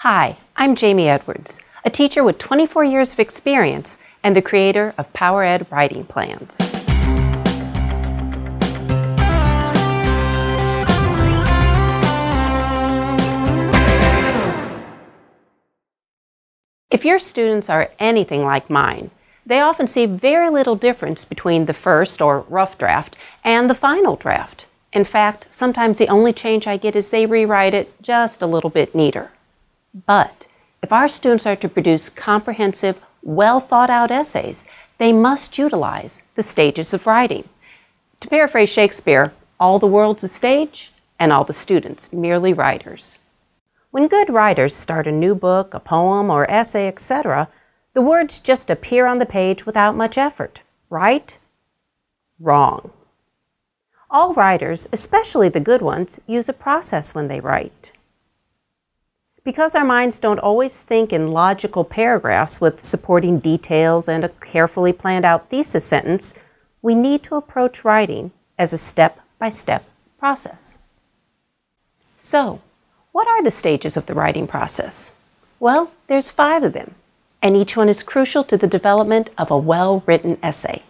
Hi, I'm Jamie Edwards, a teacher with 24 years of experience and the creator of PowerEd writing plans. If your students are anything like mine, they often see very little difference between the first or rough draft and the final draft. In fact, sometimes the only change I get is they rewrite it just a little bit neater. But if our students are to produce comprehensive, well-thought-out essays, they must utilize the stages of writing. To paraphrase Shakespeare, all the world's a stage, and all the students merely writers. When good writers start a new book, a poem, or essay, etc., the words just appear on the page without much effort, right? Wrong. All writers, especially the good ones, use a process when they write. Because our minds don't always think in logical paragraphs with supporting details and a carefully planned out thesis sentence, we need to approach writing as a step-by-step process. So, what are the stages of the writing process? Well, there's 5 of them, and each one is crucial to the development of a well-written essay.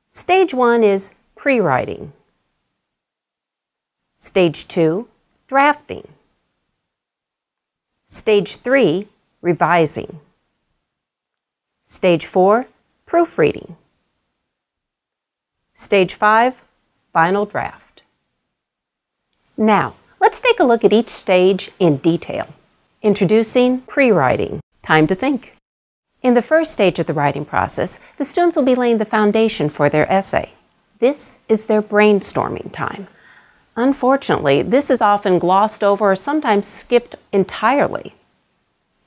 Stage 1 is pre-writing. Stage 2, drafting. Stage 3, revising. Stage 4, proofreading. Stage 5, final draft. Now, let's take a look at each stage in detail. Introducing pre-writing, time to think. In the first stage of the writing process, the students will be laying the foundation for their essay. This is their brainstorming time. Unfortunately, this is often glossed over or sometimes skipped entirely.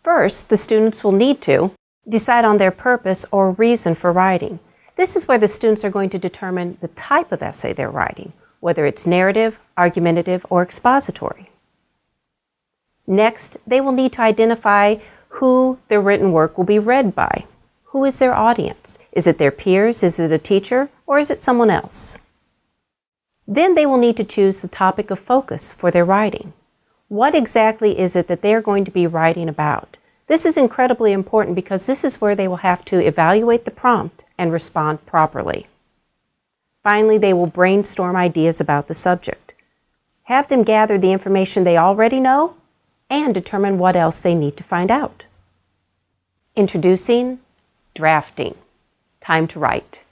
First, the students will need to decide on their purpose or reason for writing. This is where the students are going to determine the type of essay they're writing, whether it's narrative, argumentative, or expository. Next, they will need to identify who their written work will be read by. Who is their audience? Is it their peers? Is it a teacher? Or is it someone else? Then they will need to choose the topic of focus for their writing. What exactly is it that they're going to be writing about? This is incredibly important because this is where they will have to evaluate the prompt and respond properly. Finally, they will brainstorm ideas about the subject. Have them gather the information they already know and determine what else they need to find out. Introducing drafting, time to write.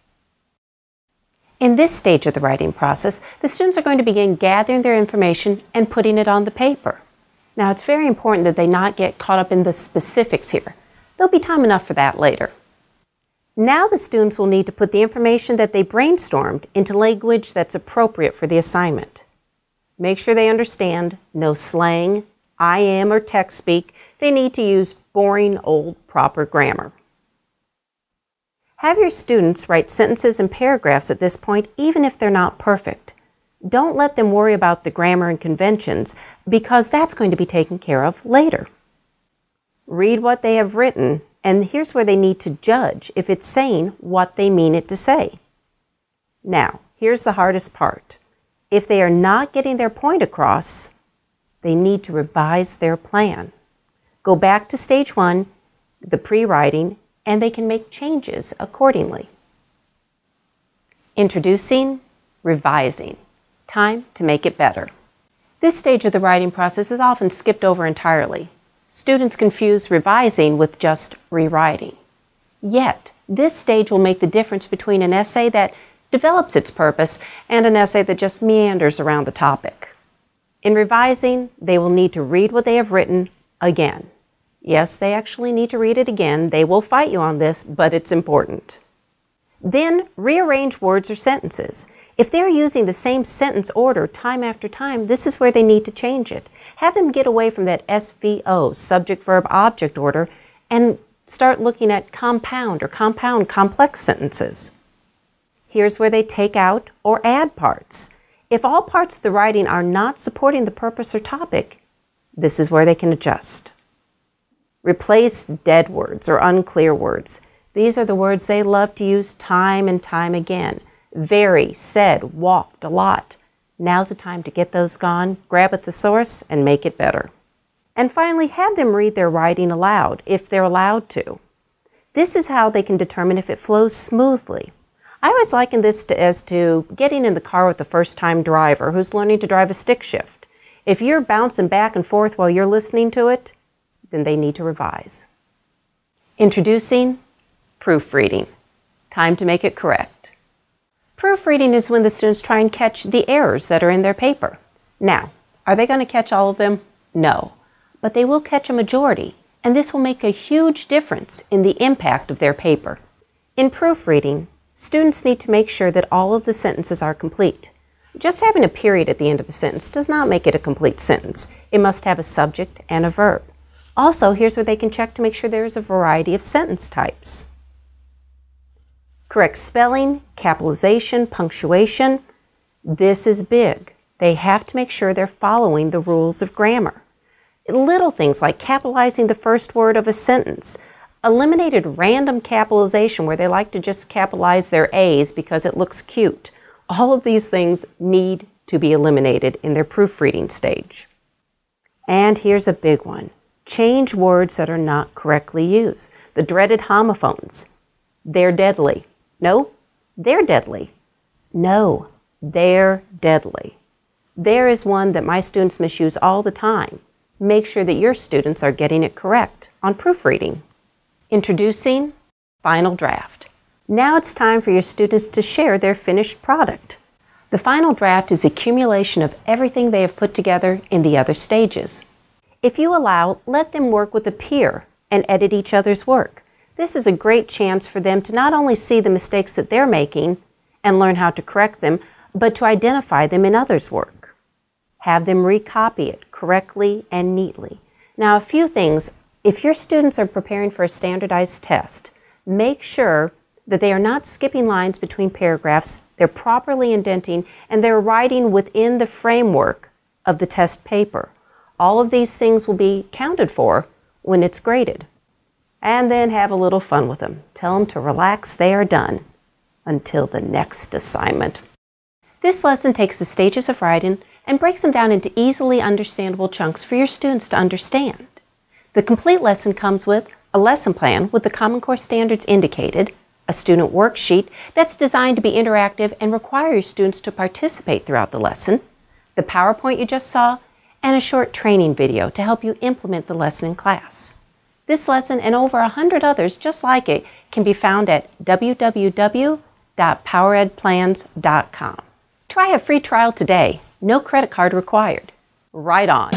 In this stage of the writing process, the students are going to begin gathering their information and putting it on the paper. Now, it's very important that they not get caught up in the specifics here. There'll be time enough for that later. Now the students will need to put the information that they brainstormed into language that's appropriate for the assignment. Make sure they understand no slang, I am, or text speak. They need to use boring, old, proper grammar. Have your students write sentences and paragraphs at this point, even if they're not perfect. Don't let them worry about the grammar and conventions, because that's going to be taken care of later. Read what they have written, and here's where they need to judge if it's saying what they mean it to say. Now, here's the hardest part. If they are not getting their point across, they need to revise their plan. Go back to stage 1, the pre-writing, and they can make changes accordingly. Introducing revising, time to make it better. This stage of the writing process is often skipped over entirely. Students confuse revising with just rewriting. Yet, this stage will make the difference between an essay that develops its purpose and an essay that just meanders around the topic. In revising, they will need to read what they have written again. Yes, they actually need to read it again. They will fight you on this, but it's important. Then, rearrange words or sentences. If they're using the same sentence order time after time, this is where they need to change it. Have them get away from that SVO, subject, verb, object order, and start looking at compound or compound complex sentences. Here's where they take out or add parts. If all parts of the writing are not supporting the purpose or topic, this is where they can adjust. Replace dead words or unclear words. These are the words they love to use time and time again. Very, said, walked, a lot. Now's the time to get those gone, grab a thesaurus, and make it better. And finally, have them read their writing aloud, if they're allowed to. This is how they can determine if it flows smoothly. I always liken this as to getting in the car with a first-time driver who's learning to drive a stick shift. If you're bouncing back and forth while you're listening to it, then they need to revise. Introducing proofreading. Time to make it correct. Proofreading is when the students try and catch the errors that are in their paper. Now, are they going to catch all of them? No, but they will catch a majority, and this will make a huge difference in the impact of their paper. In proofreading, students need to make sure that all of the sentences are complete. Just having a period at the end of a sentence does not make it a complete sentence. It must have a subject and a verb. Also, here's where they can check to make sure there is a variety of sentence types. Correct spelling, capitalization, punctuation. This is big. They have to make sure they're following the rules of grammar. Little things like capitalizing the first word of a sentence, eliminated random capitalization where they like to just capitalize their A's because it looks cute. All of these things need to be eliminated in their proofreading stage. And here's a big one. Change words that are not correctly used. The dreaded homophones. They're deadly. No, they're deadly. No, they're deadly. There is one that my students misuse all the time. Make sure that your students are getting it correct on proofreading. Introducing final draft. Now it's time for your students to share their finished product. The final draft is accumulation of everything they have put together in the other stages. If you allow, let them work with a peer and edit each other's work. This is a great chance for them to not only see the mistakes that they're making and learn how to correct them, but to identify them in others' work. Have them recopy it correctly and neatly. Now, a few things. If your students are preparing for a standardized test, make sure that they are not skipping lines between paragraphs, they're properly indenting, and they're writing within the framework of the test paper. All of these things will be counted for when it's graded. And then have a little fun with them. Tell them to relax, they are done, until the next assignment. This lesson takes the stages of writing and breaks them down into easily understandable chunks for your students to understand. The complete lesson comes with a lesson plan with the Common Core standards indicated, a student worksheet that's designed to be interactive and require your students to participate throughout the lesson, the PowerPoint you just saw, and a short training video to help you implement the lesson in class. This lesson and over 100 others just like it can be found at www.poweredplans.com. Try a free trial today. No credit card required. Right on.